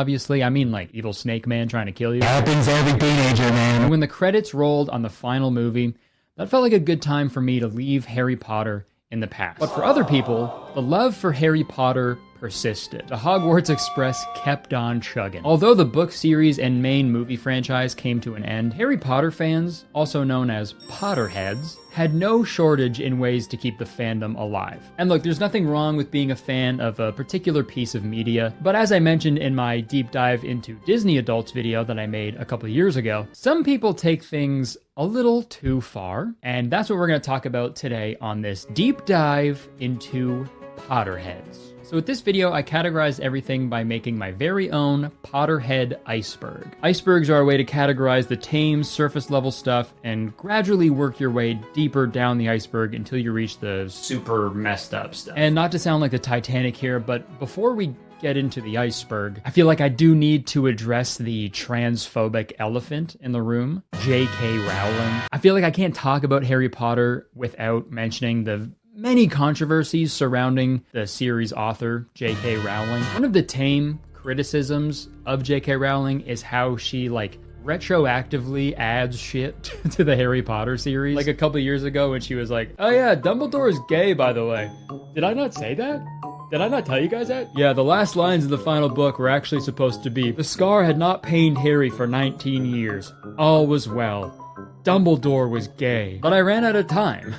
obviously. I mean like evil snake man trying to kill you. Happens to every teenager, man. And when the credits rolled on the final movie, that felt like a good time for me to leave Harry Potter in the past. But for other people, the love for Harry Potter persisted. The Hogwarts Express kept on chugging. Although the book series and main movie franchise came to an end, Harry Potter fans, also known as Potterheads, had no shortage in ways to keep the fandom alive. And look, there's nothing wrong with being a fan of a particular piece of media, but as I mentioned in my deep dive into Disney adults video that I made a couple of years ago, some people take things a little too far, and that's what we're going to talk about today on this deep dive into Potterheads. So with this video, I categorized everything by making my very own Potterhead iceberg. Icebergs are a way to categorize the tame, surface-level stuff and gradually work your way deeper down the iceberg until you reach the super messed up stuff. And not to sound like the Titanic here, but before we get into the iceberg, I feel like I do need to address the transphobic elephant in the room, J.K. Rowling. I feel like I can't talk about Harry Potter without mentioning the many controversies surrounding the series author, J.K. Rowling. One of the tame criticisms of J.K. Rowling is how she, retroactively adds shit to the Harry Potter series. Like a couple years ago when she was like, oh yeah, Dumbledore is gay, by the way. Did I not say that? Did I not tell you guys that? Yeah, the last lines of the final book were actually supposed to be, the scar had not pained Harry for 19 years. All was well. Dumbledore was gay. But I ran out of time.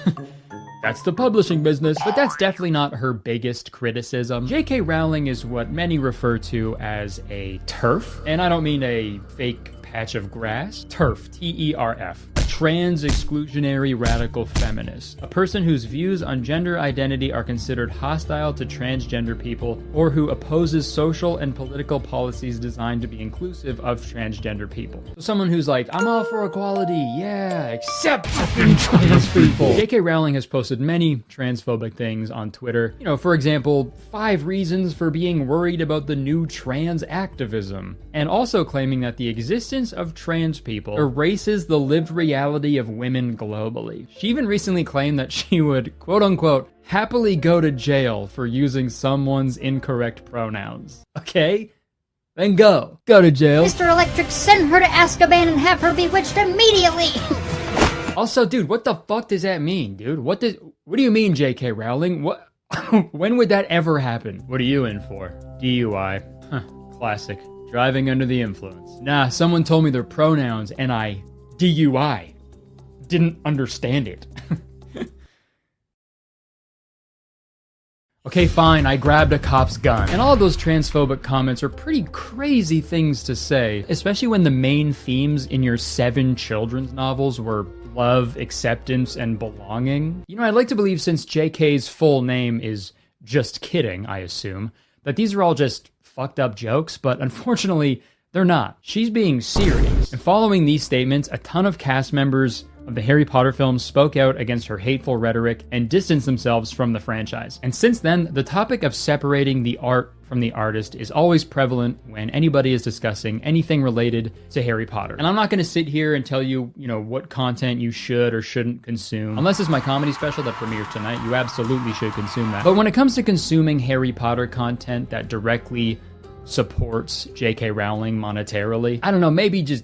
That's the publishing business. But that's definitely not her biggest criticism. J.K. Rowling is what many refer to as a TERF. And I don't mean a fake patch of grass. TERF, T-E-R-F. A trans exclusionary radical feminist. A person whose views on gender identity are considered hostile to transgender people or who opposes social and political policies designed to be inclusive of transgender people. So someone who's like, I'm all for equality, yeah, except fucking trans people. J.K. Rowling has posted many transphobic things on Twitter. You know, for example, 5 reasons for being worried about the new trans activism. And also claiming that the existence of trans people erases the lived reality of women globally. She even recently claimed that she would, quote unquote, happily go to jail for using someone's incorrect pronouns. Okay? Then go. Go to jail. Mr. Electric, send her to Azkaban and have her bewitched immediately! Also, dude, what the fuck does that mean, dude? What do you mean, J.K. Rowling? What? When would that ever happen? What are you in for? DUI. Huh, classic. Driving under the influence. Nah, someone told me their pronouns and I DUI. Didn't understand it. Okay, fine, I grabbed a cop's gun. And all of those transphobic comments are pretty crazy things to say, especially when the main themes in your 7 children's novels were love, acceptance, and belonging. You know, I'd like to believe, since JK's full name is Just Kidding, I assume, that these are all just fucked up jokes, but unfortunately, they're not. She's being serious. And following these statements, a ton of cast members of the Harry Potter films spoke out against her hateful rhetoric and distanced themselves from the franchise. And since then, the topic of separating the art from the artist is always prevalent when anybody is discussing anything related to Harry Potter. And I'm not going to sit here and tell you, what content you should or shouldn't consume. Unless it's my comedy special that premieres tonight, you absolutely should consume that. But when it comes to consuming Harry Potter content that directly supports J.K. Rowling monetarily, I don't know, maybe just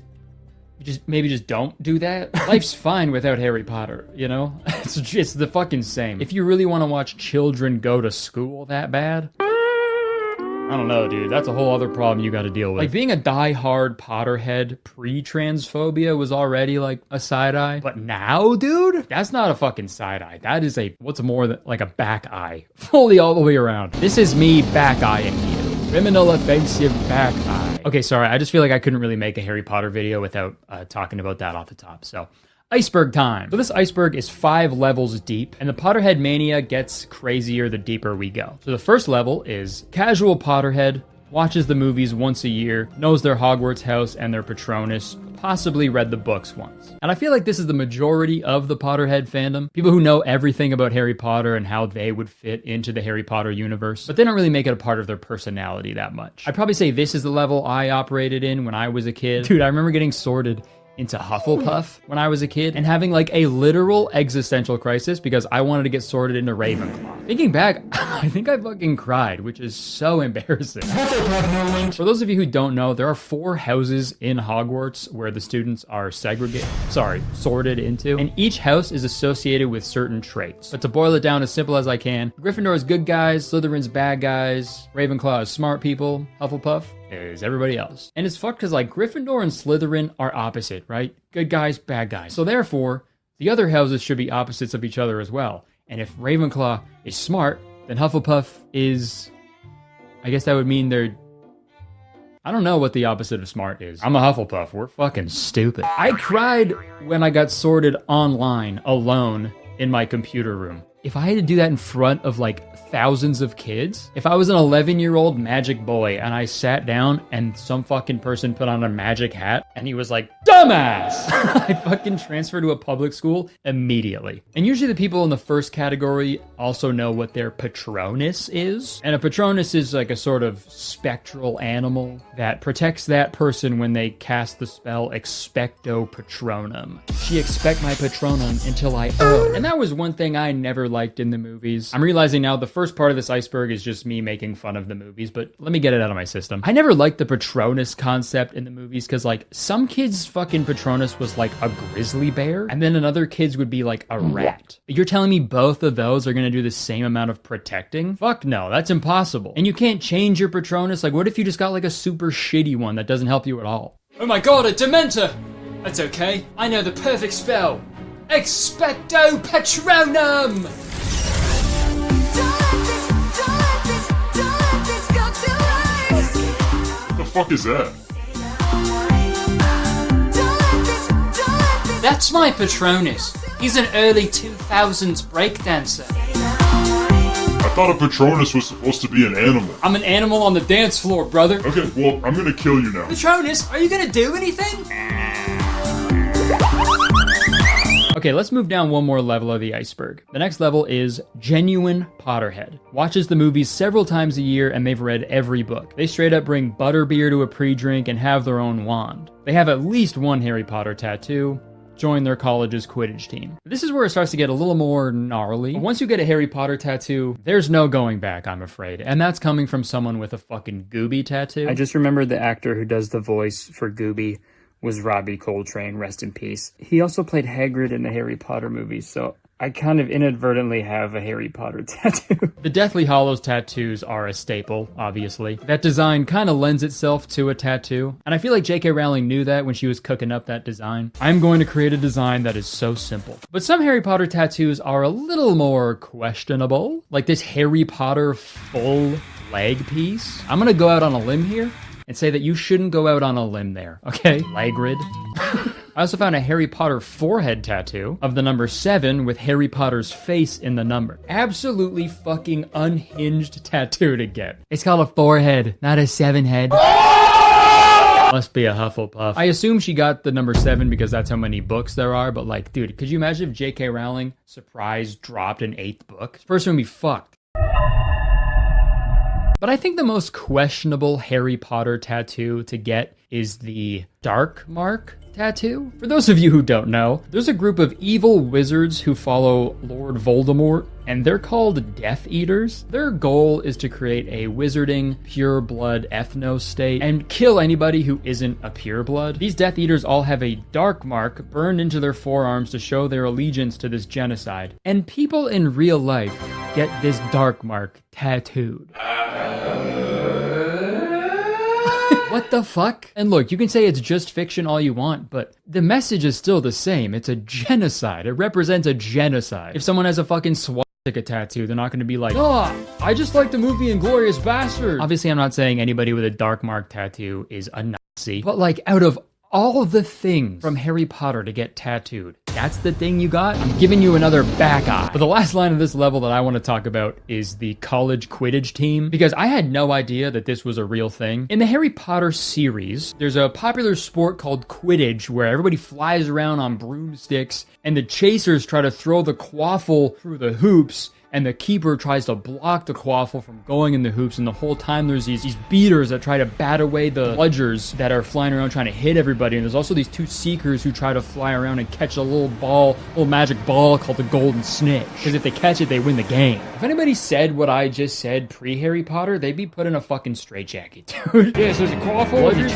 don't do that. Life's fine without Harry Potter, It's the fucking same. If you really want to watch children go to school that bad, I don't know, dude. That's a whole other problem you got to deal with. Like, being a die-hard Potterhead pre-transphobia was already, like, a side-eye. But now, dude? That's not a fucking side-eye. That is what's more than, like, a back eye. Fully all the way around. This is me back-eyeing you. Criminal offensive back eye. Okay, sorry. I just feel like I couldn't really make a Harry Potter video without talking about that off the top. So, iceberg time. So this iceberg is 5 levels deep, and the Potterhead mania gets crazier the deeper we go. So the first level is casual Potterhead, watches the movies once a year, knows their Hogwarts house and their Patronus, possibly read the books once. And I feel like this is the majority of the Potterhead fandom. People who know everything about Harry Potter and how they would fit into the Harry Potter universe, but they don't really make it a part of their personality that much. I'd probably say this is the level I operated in when I was a kid. Dude, I remember getting sorted into Hufflepuff when I was a kid and having like a literal existential crisis because I wanted to get sorted into Ravenclaw. Thinking back, I think I fucking cried, which is so embarrassing. For those of you who don't know, there are 4 houses in Hogwarts where the students are sorted into, and each house is associated with certain traits. But to boil it down as simple as I can, Gryffindor is good guys, Slytherin's bad guys, Ravenclaw is smart people, Hufflepuff is everybody else. And it's fucked because like Gryffindor and Slytherin are opposite, right? Good guys, bad guys. So therefore, the other houses should be opposites of each other as well. And if Ravenclaw is smart, then Hufflepuff is... I guess that would mean they're... I don't know what the opposite of smart is. I'm a Hufflepuff. We're fucking stupid. I cried when I got sorted online, alone, in my computer room. If I had to do that in front of like thousands of kids, if I was an 11-year-old magic boy and I sat down and some fucking person put on a magic hat and he was like, dumbass, I fucking transfer to a public school immediately. And usually the people in the first category also know what their Patronus is. And a Patronus is like a sort of spectral animal that protects that person when they cast the spell Expecto Patronum. She expect my Patronum until I owe. And that was one thing I never liked in the movies. I'm realizing now the first part of this iceberg is just me making fun of the movies, but let me get it out of my system. I never liked the Patronus concept in the movies because like some kids' fucking Patronus was like a grizzly bear and then another kid's would be like a rat. You're telling me both of those are gonna do the same amount of protecting? Fuck no, that's impossible. And you can't change your Patronus. Like what if you just got like a super shitty one that doesn't help you at all? Oh my god, a Dementor! That's okay, I know the perfect spell. Expecto Patronum! What the fuck is that? That's my Patronus. He's an early 2000s breakdancer. I thought a Patronus was supposed to be an animal. I'm an animal on the dance floor, brother. Okay, well, I'm gonna kill you now. Patronus, are you gonna do anything? Okay, let's move down one more level of the iceberg. The next level is genuine Potterhead. Watches the movies several times a year and they've read every book. They straight up bring butterbeer to a pre-drink and have their own wand. They have at least one Harry Potter tattoo, join their college's Quidditch team. This is where it starts to get a little more gnarly. But once you get a Harry Potter tattoo, there's no going back, I'm afraid. And that's coming from someone with a fucking Gooby tattoo. I just remembered the actor who does the voice for Gooby was Robbie Coltrane, rest in peace. He also played Hagrid in the Harry Potter movies, so I kind of inadvertently have a Harry Potter tattoo. The Deathly Hallows tattoos are a staple, obviously. That design kind of lends itself to a tattoo, and I feel like J.K. Rowling knew that when she was cooking up that design. I'm going to create a design that is so simple. But some Harry Potter tattoos are a little more questionable, like this Harry Potter full leg piece. I'm gonna go out on a limb here and say that you shouldn't go out on a limb there, okay? Lagrid. I also found a Harry Potter forehead tattoo of the number 7 with Harry Potter's face in the number. Absolutely fucking unhinged tattoo to get. It's called a forehead, not a 7 head. Must be a Hufflepuff. I assume she got the number 7 because that's how many books there are, but like, dude, could you imagine if J.K. Rowling, surprise, dropped an 8th book? This person would be fucked. But I think the most questionable Harry Potter tattoo to get is the Dark Mark tattoo. For those of you who don't know, there's a group of evil wizards who follow Lord Voldemort, and they're called Death Eaters. Their goal is to create a wizarding, pure-blood ethno-state and kill anybody who isn't a pure-blood. These Death Eaters all have a dark mark burned into their forearms to show their allegiance to this genocide. And people in real life get this dark mark tattooed. What the fuck? And look, you can say it's just fiction all you want, but the message is still the same. It's a genocide. It represents a genocide. If someone has a fucking swastika tattoo, they're not going to be like, oh, I just like the movie Inglourious Bastard. Obviously, I'm not saying anybody with a dark mark tattoo is a Nazi, but like out of all of the things from Harry Potter to get tattooed, that's the thing you got? I'm giving you another back eye. But the last line of this level that I want to talk about is the college Quidditch team, because I had no idea that this was a real thing. In the Harry Potter series, there's a popular sport called Quidditch where everybody flies around on broomsticks and the chasers try to throw the quaffle through the hoops and the keeper tries to block the quaffle from going in the hoops, and the whole time there's these beaters that try to bat away the bludgers that are flying around trying to hit everybody, and there's also these 2 seekers who try to fly around and catch a little magic ball called the golden snitch, because if they catch it, they win the game. If anybody said what I just said pre-Harry Potter, they'd be put in a fucking straitjacket, dude. Yeah, so there's a quaffle,